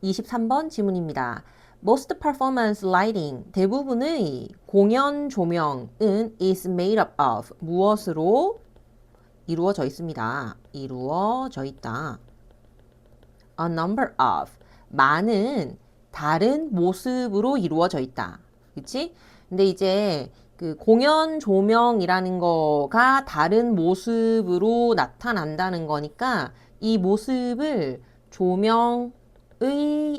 23번 질문입니다. Most performance lighting, 대부분의 공연 조명은 is made up of 무엇으로 이루어져 있습니다. 이루어져 있다. A number of, 많은 다른 모습으로 이루어져 있다. 그치? 근데 이제 그 공연 조명이라는 거가 다른 모습으로 나타난다는 거니까 이 모습을 조명의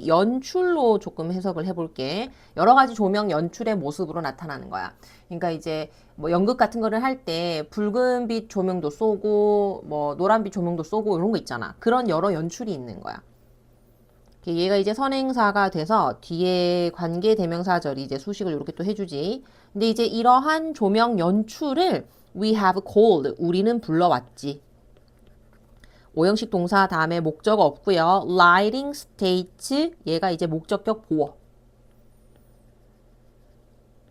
연출로 조금 해석을 해볼게. 여러 가지 조명 연출의 모습으로 나타나는 거야. 그러니까 이제 뭐 연극 같은 거를 할 때 붉은빛 조명도 쏘고 뭐 노란빛 조명도 쏘고 이런 거 있잖아. 그런 여러 연출이 있는 거야. 얘가 이제 선행사가 돼서 뒤에 관계대명사절이 이제 수식을 이렇게 또 해주지. 근데 이제 이러한 조명 연출을 we have called, 우리는 불러왔지. 오형식 동사 다음에 목적어 없고요. lighting state, 얘가 이제 목적격 보어.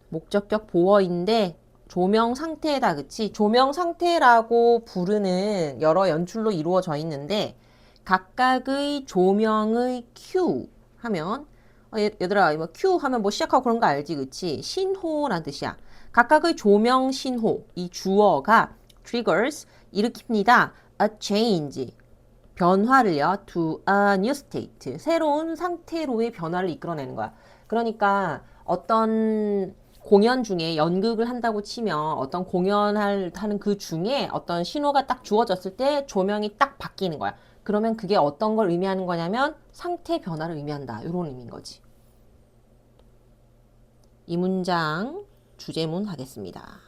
목적격 보어인데 조명 상태다, 그치? 조명 상태라고 부르는 여러 연출로 이루어져 있는데 각각의 조명의 큐 하면 얘들아 뭐 큐 하면 뭐 시작하고 그런 거 알지, 그치? 신호란 뜻이야. 각각의 조명 신호, 이 주어가 triggers, 일으킵니다. a change, 변화를요. to a new state, 새로운 상태로의 변화를 이끌어내는 거야. 그러니까 어떤 공연 중에 연극을 한다고 치면 어떤 공연을 하는 그 중에 어떤 신호가 딱 주어졌을 때 조명이 딱 바뀌는 거야. 그러면 그게 어떤 걸 의미하는 거냐면 상태 변화를 의미한다. 이런 의미인 거지. 이 문장 주제문 하겠습니다.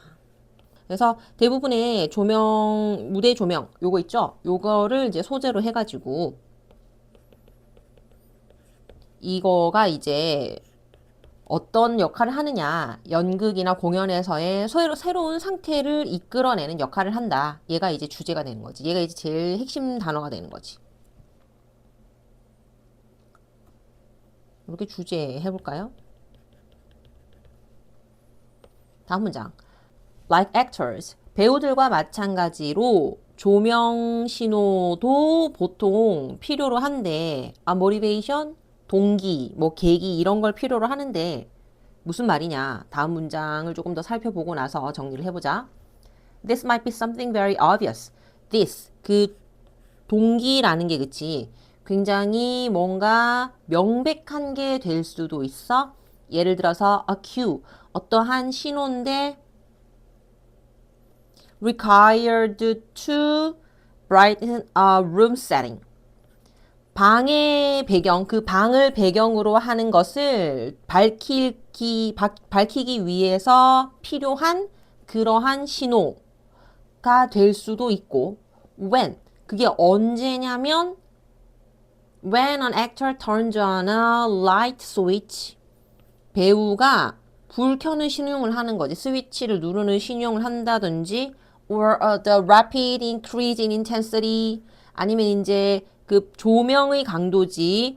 그래서 대부분의 조명, 무대 조명 요거 있죠? 요거를 이제 소재로 해가지고 이거가 이제 어떤 역할을 하느냐, 연극이나 공연에서의 새로운 상태를 이끌어내는 역할을 한다. 얘가 이제 주제가 되는 거지. 얘가 이제 제일 핵심 단어가 되는 거지. 이렇게 주제 해볼까요? 다음 문장. Like actors, 배우들과 마찬가지로 조명 신호도 보통 필요로 한데, motivation, 동기, 뭐 계기 이런 걸 필요로 하는데 무슨 말이냐? 다음 문장을 조금 더 살펴보고 나서 정리를 해보자. This might be something very obvious. This, 그 동기라는 게 그치? 굉장히 뭔가 명백한 게 될 수도 있어. 예를 들어서 a cue, 어떠한 신호인데 required to brighten a room setting. 방의 배경, 그 방을 배경으로 하는 것을 밝히기 위해서 필요한 그러한 신호가 될 수도 있고, when, 그게 언제냐면 when an actor turns on a light switch, 배우가 불 켜는 신용을 하는 거지. 스위치를 누르는 신용을 한다든지 or the rapid increase in intensity, 아니면 이제 그 조명의 강도지.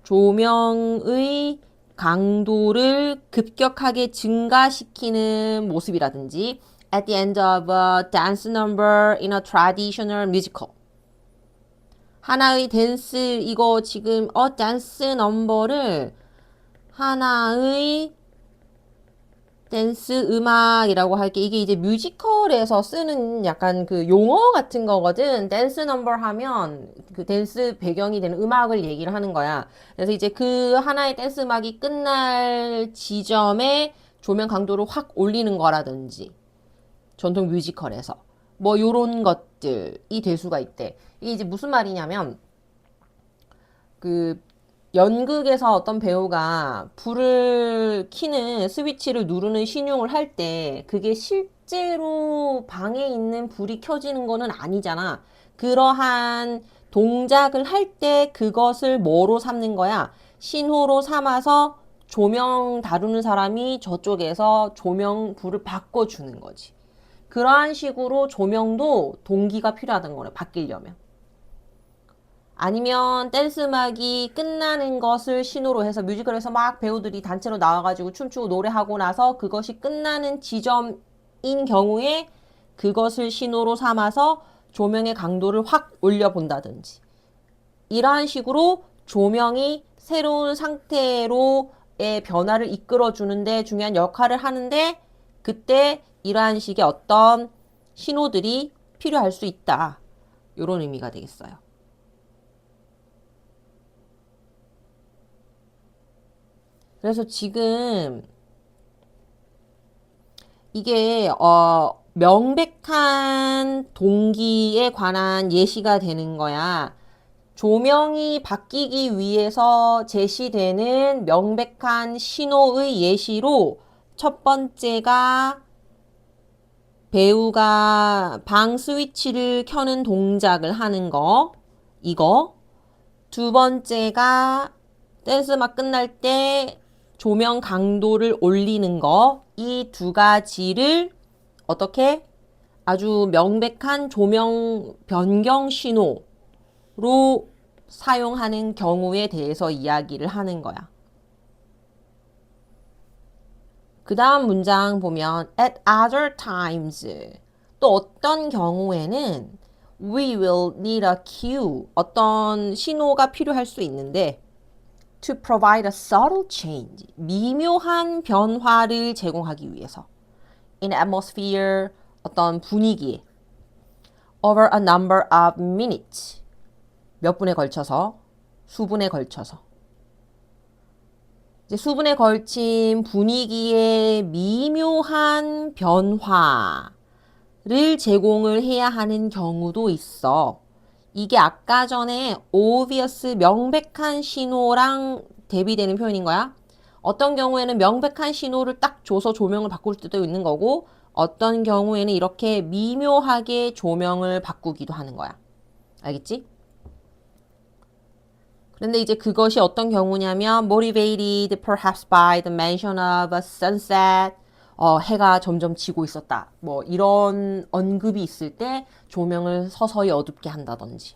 조명의 강도를 급격하게 증가시키는 모습이라든지 at the end of a dance number in a traditional musical. 하나의 댄스, 이거 지금 댄스 넘버를 하나의 댄스 음악이라고 할게. 이게 이제 뮤지컬에서 쓰는 약간 그 용어 같은 거거든. 댄스 넘버 하면 그 댄스 배경이 되는 음악을 얘기를 하는 거야. 그래서 이제 그 하나의 댄스 음악이 끝날 지점에 조명 강도를 확 올리는 거라든지 전통 뮤지컬에서 뭐 요런 것들이 될 수가 있대. 이게 이제 무슨 말이냐면 그 연극에서 어떤 배우가 불을 켜는 스위치를 누르는 신용을 할 때 그게 실제로 방에 있는 불이 켜지는 거는 아니잖아. 그러한 동작을 할 때 그것을 뭐로 삼는 거야? 신호로 삼아서 조명 다루는 사람이 저쪽에서 조명 불을 바꿔주는 거지. 그러한 식으로 조명도 동기가 필요하다는 거네, 바뀌려면. 아니면 댄스 음악이 끝나는 것을 신호로 해서 뮤지컬에서 막 배우들이 단체로 나와가지고 춤추고 노래하고 나서 그것이 끝나는 지점인 경우에 그것을 신호로 삼아서 조명의 강도를 확 올려본다든지 이러한 식으로 조명이 새로운 상태로의 변화를 이끌어주는데 중요한 역할을 하는데 그때 이러한 식의 어떤 신호들이 필요할 수 있다. 이런 의미가 되겠어요. 그래서 지금 이게 명백한 동기에 관한 예시가 되는 거야. 조명이 바뀌기 위해서 제시되는 명백한 신호의 예시로 첫 번째가 배우가 방 스위치를 켜는 동작을 하는 거, 이거. 두 번째가 댄스 막 끝날 때 조명 강도를 올리는 거, 이 두 가지를 어떻게 아주 명백한 조명 변경 신호로 사용하는 경우에 대해서 이야기를 하는 거야. 그 다음 문장 보면 at other times 또 어떤 경우에는 we will need a cue 어떤 신호가 필요할 수 있는데 to provide a subtle change 미묘한 변화를 제공하기 위해서 in atmosphere 어떤 분위기에 over a number of minutes 몇 분에 걸쳐서 수분에 걸쳐서 이제 수분에 걸친 분위기의 미묘한 변화를 제공을 해야 하는 경우도 있어. 이게 아까 전에 obvious 명백한 신호랑 대비되는 표현인 거야. 어떤 경우에는 명백한 신호를 딱 줘서 조명을 바꿀 때도 있는 거고 어떤 경우에는 이렇게 미묘하게 조명을 바꾸기도 하는 거야. 알겠지? 그런데 이제 그것이 어떤 경우냐면 motivated perhaps by the mention of a sunset 해가 점점 지고 있었다. 뭐 이런 언급이 있을 때 조명을 서서히 어둡게 한다든지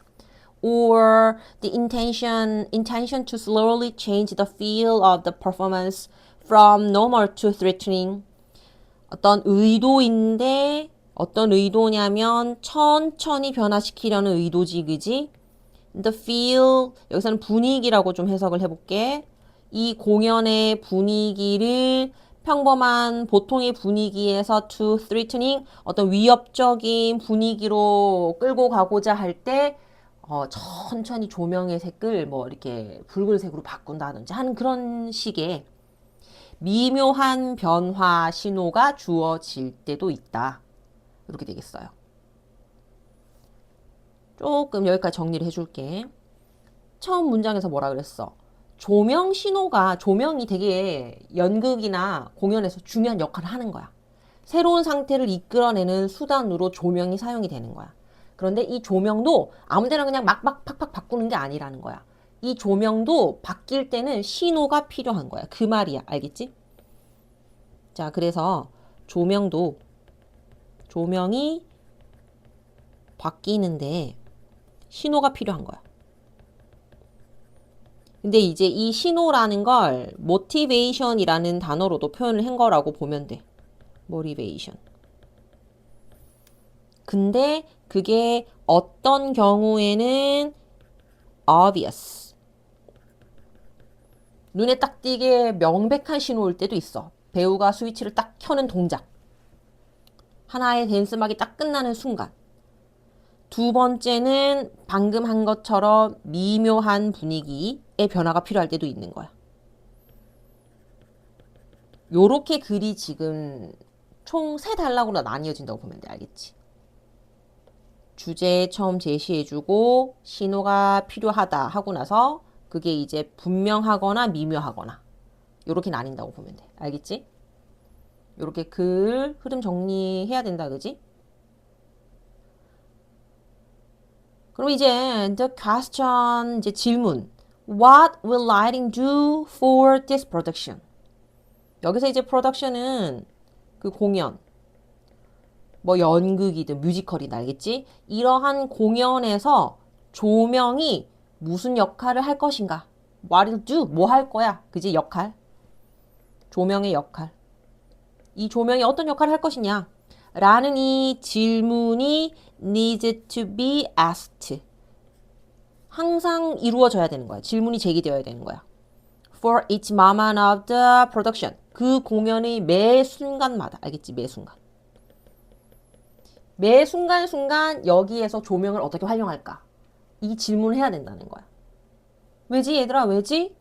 or the intention to slowly change the feel of the performance from normal to threatening 어떤 의도인데 어떤 의도냐면 천천히 변화시키려는 의도지 그지? The feel 여기서는 분위기라고 좀 해석을 해볼게. 이 공연의 분위기를 평범한 보통의 분위기에서 to threatening 어떤 위협적인 분위기로 끌고 가고자 할 때 천천히 조명의 색을 뭐 이렇게 붉은색으로 바꾼다든지 하는 그런 식의 미묘한 변화 신호가 주어질 때도 있다. 이렇게 되겠어요. 조금 여기까지 정리를 해줄게. 처음 문장에서 뭐라 그랬어? 조명 신호가 조명이 되게 연극이나 공연에서 중요한 역할을 하는 거야. 새로운 상태를 이끌어내는 수단으로 조명이 사용이 되는 거야. 그런데 이 조명도 아무데나 그냥 막 팍팍 바꾸는 게 아니라는 거야. 이 조명도 바뀔 때는 신호가 필요한 거야. 그 말이야. 알겠지? 자, 그래서 조명이 바뀌는데 신호가 필요한 거야. 근데 이제 이 신호라는 걸 motivation이라는 단어로도 표현을 한 거라고 보면 돼. motivation. 근데 그게 어떤 경우에는 obvious. 눈에 딱 띄게 명백한 신호일 때도 있어. 배우가 스위치를 딱 켜는 동작. 하나의 댄스막이 딱 끝나는 순간. 두 번째는 방금 한 것처럼 미묘한 분위기의 변화가 필요할 때도 있는 거야. 요렇게 글이 지금 총 세 단락으로 나뉘어진다고 보면 돼. 알겠지? 주제 처음 제시해주고 신호가 필요하다 하고 나서 그게 이제 분명하거나 미묘하거나 요렇게 나뉜다고 보면 돼. 알겠지? 요렇게 글 흐름 정리해야 된다. 그지? 그럼 이제 the question 이제 질문. What will lighting do for this production? 여기서 이제 production은 그 공연, 뭐 연극이든 뮤지컬이든 알겠지? 이러한 공연에서 조명이 무슨 역할을 할 것인가? What will do? 뭐 할 거야? 그지? 역할. 조명의 역할. 이 조명이 어떤 역할을 할 것이냐? 라는 이 질문이 needs to be asked. 항상 이루어져야 되는 거야. 질문이 제기되어야 되는 거야. For each moment of the production. 그 공연의 매 순간마다. 알겠지? 매 순간. 매 순간순간 여기에서 조명을 어떻게 활용할까? 이 질문을 해야 된다는 거야. 왜지 얘들아? 왜지?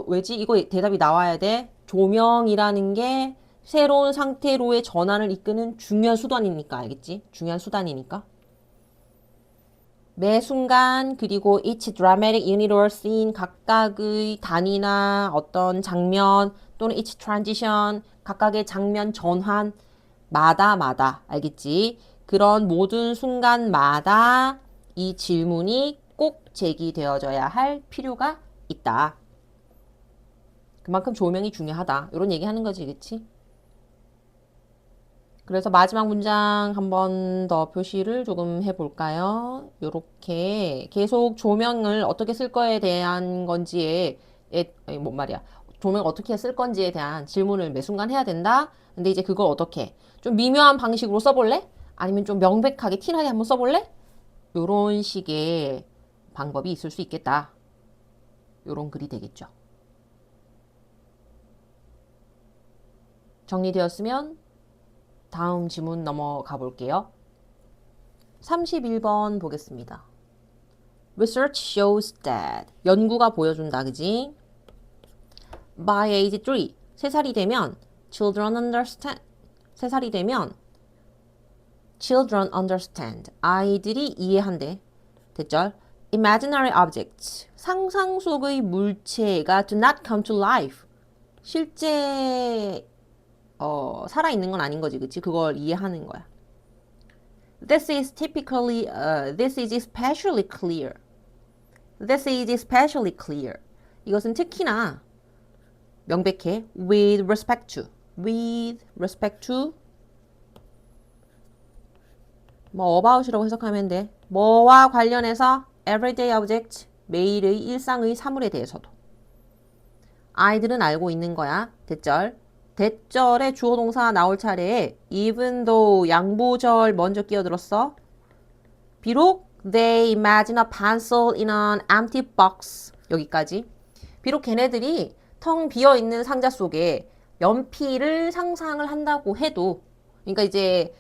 왜지? 이거 대답이 나와야 돼. 조명이라는 게 새로운 상태로의 전환을 이끄는 중요한 수단이니까. 알겠지? 중요한 수단이니까. 매 순간 그리고 each dramatic unit or scene 각각의 단위나 어떤 장면 또는 each transition 각각의 장면 전환 마다 알겠지? 그런 모든 순간마다 이 질문이 꼭 제기되어져야 할 필요가 있다. 그만큼 조명이 중요하다. 이런 얘기 하는 거지, 그치? 그래서 마지막 문장 한 번 더 표시를 조금 해볼까요? 요렇게 계속 조명을 어떻게 쓸 거에 대한 건지에, 뭔 말이야. 조명 어떻게 쓸 건지에 대한 질문을 매 순간 해야 된다? 근데 이제 그걸 어떻게? 좀 미묘한 방식으로 써볼래? 아니면 좀 명백하게 티나게 한번 써볼래? 요런 식의 방법이 있을 수 있겠다. 요런 글이 되겠죠. 정리되었으면 다음 지문 넘어가 볼게요. 31번 보겠습니다. Research shows that 연구가 보여준다, 그지? By age 3, 3살이 되면 children understand. 3살이 되면 children understand. 아이들이 이해한대. 됐죠? Imaginary objects. 상상 속의 물체가 do not come to life. 실제 살아있는 건 아닌 거지, 그치? 그걸 이해하는 거야. This is especially clear. This is especially clear. 이것은 특히나 명백해. With respect to. With respect to. 뭐 about이라고 해석하면 돼. 뭐와 관련해서 everyday object. 매일의 일상의 사물에 대해서도. 아이들은 알고 있는 거야. 대절. 대절에 주어 동사 나올 차례에 even though 양보절 먼저 끼어들었어. 비록 they imagine a pencil in an empty box. 여기까지. 비록 걔네들이 텅 비어 있는 상자 속에 연필을 상상을 한다고 해도, 그러니까 이제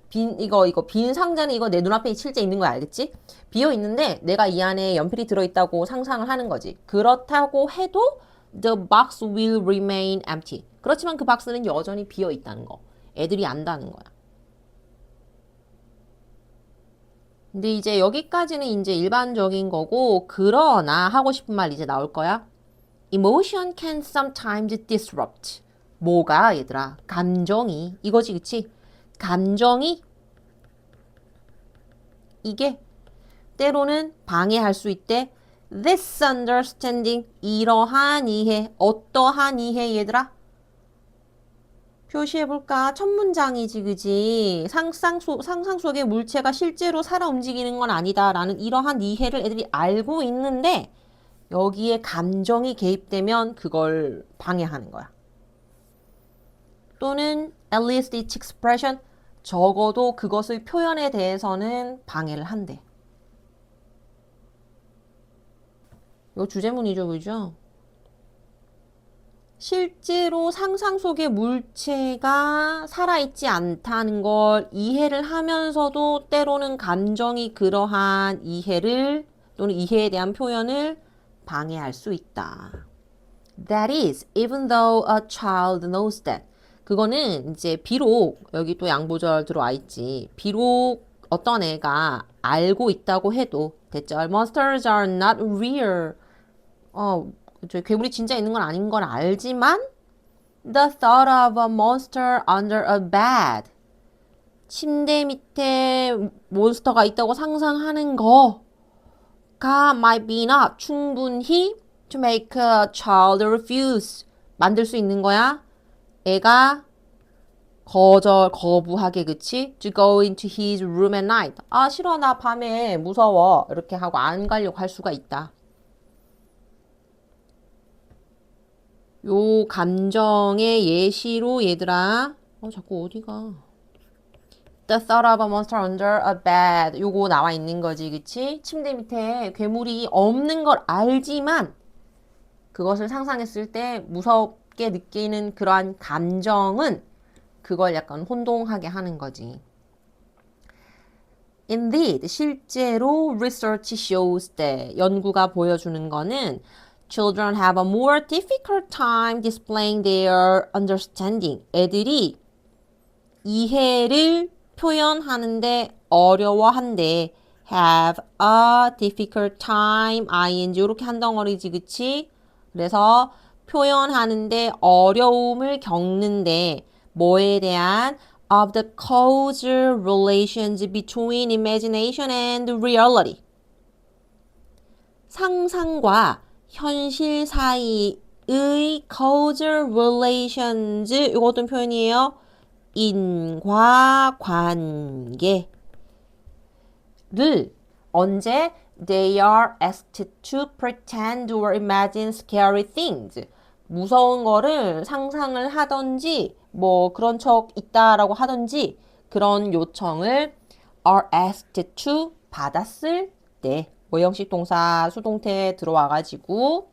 빈 상자는 이거 내 눈앞에 실제 있는 거 알겠지? 비어 있는데 내가 이 안에 연필이 들어있다고 상상을 하는 거지. 그렇다고 해도 the box will remain empty. 그렇지만 그 박스는 여전히 비어 있다는 거. 애들이 안다는 거야. 근데 이제 여기까지는 이제 일반적인 거고, 그러나 하고 싶은 말 이제 나올 거야. Emotion can sometimes disrupt. 뭐가 얘들아? 감정이. 이거지, 그치? 감정이 이게 때로는 방해할 수 있대. This understanding. 이러한 이해. 어떠한 이해 얘들아? 표시해볼까? 첫 문장이지, 그지? 상상 속의 물체가 실제로 살아 움직이는 건 아니다. 라는 이러한 이해를 애들이 알고 있는데, 여기에 감정이 개입되면 그걸 방해하는 거야. 또는 at least its expression. 적어도 그것의 표현에 대해서는 방해를 한대. 이거 주제문이죠, 그죠? 실제로 상상 속의 물체가 살아있지 않다는 걸 이해를 하면서도 때로는 감정이 그러한 이해를 또는 이해에 대한 표현을 방해할 수 있다. That is, even though a child knows that. 그거는 이제 비록 여기 또 양보절 들어와 있지. 비록 어떤 애가 알고 있다고 해도 대절 monsters are not real. 괴물이 진짜 있는 건 아닌 걸 알지만 the thought of a monster under a bed. 침대 밑에 몬스터가 있다고 상상하는 거가 might be enough. 충분히 to make a child refuse. 만들 수 있는 거야. 애가 거부하게, 그치? To go into his room at night. 아, 싫어. 나 밤에 무서워. 이렇게 하고 안 가려고 할 수가 있다. 요 감정의 예시로 얘들아. 자꾸 어디가. The thought of a monster under a bed. 요거 나와 있는 거지, 그치? 침대 밑에 괴물이 없는 걸 알지만 그것을 상상했을 때 무섭게 느끼는 그러한 감정은 그걸 약간 혼동하게 하는 거지. Indeed, 실제로 research shows that 연구가 보여주는 거는 children have a more difficult time displaying their understanding. 애들이 이해를 표현하는데 어려워한대. have a difficult time, ing 이렇게 한 덩어리지, 그치? 그래서 표현하는데 어려움을 겪는데 뭐에 대한 of the causal relations between imagination and reality. 상상과 현실 사이의 causal relations 이거 어떤 표현이에요? 인과관계를 언제 they are asked to pretend or imagine scary things 무서운 거를 상상을 하던지 뭐 그런 척 있다라고 하던지 그런 요청을 are asked to 받았을 때 원형식 동사 수동태 들어와가지고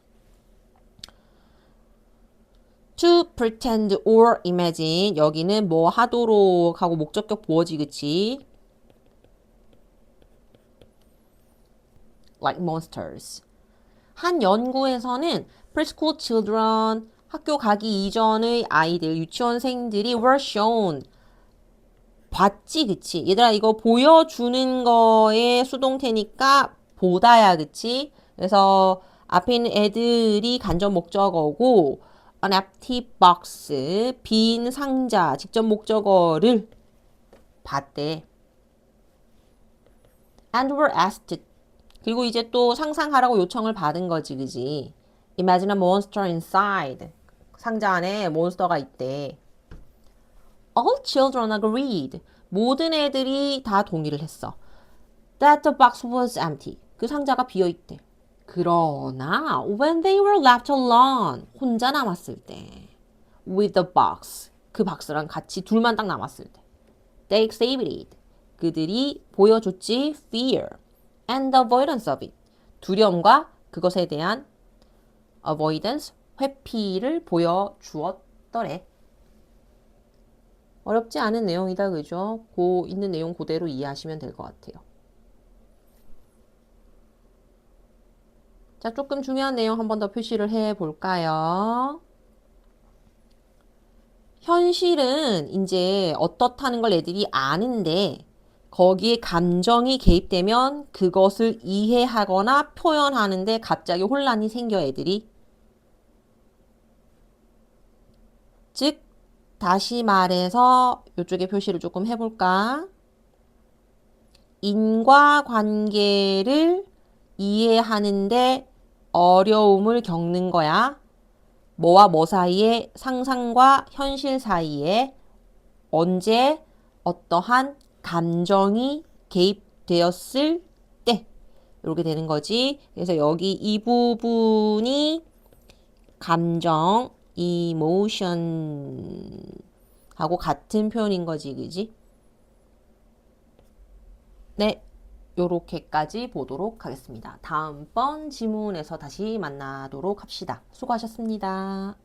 to pretend or imagine 여기는 뭐 하도록 하고 목적격 보어지 그치? like monsters. 한 연구에서는 preschool children 학교 가기 이전의 아이들 유치원생들이 were shown 봤지 그치? 얘들아 이거 보여주는 거에 수동태니까 보다야 그치? 그래서 앞에 있는 애들이 간접 목적어고 an empty box 빈 상자 직접 목적어를 봤대. and were asked 그리고 이제 또 상상하라고 요청을 받은 거지 그지? Imagine a monster inside 상자 안에 몬스터가 있대. All children agreed 모든 애들이 다 동의를 했어. That the box was empty 그 상자가 비어있대. 그러나 when they were left alone 혼자 남았을 때 with the box 그 박스랑 같이 둘만 딱 남았을 때 they exhibited 그들이 보여줬지 fear and avoidance of it 두려움과 그것에 대한 avoidance 회피를 보여주었더래. 어렵지 않은 내용이다 그죠? 그 있는 내용 그대로 이해하시면 될 것 같아요. 자, 조금 중요한 내용 한 번 더 표시를 해 볼까요? 현실은 이제 어떻다는 걸 애들이 아는데 거기에 감정이 개입되면 그것을 이해하거나 표현하는데 갑자기 혼란이 생겨 애들이. 즉 다시 말해서 이쪽에 표시를 조금 해볼까? 인과관계를 이해하는데 어려움을 겪는 거야. 뭐와 뭐 사이에 상상과 현실 사이에 언제 어떠한 감정이 개입되었을 때 이렇게 되는 거지. 그래서 여기 이 부분이 감정, emotion 하고 같은 표현인 거지, 그지? 네, 요렇게까지 보도록 하겠습니다. 다음번 지문에서 다시 만나도록 합시다. 수고하셨습니다.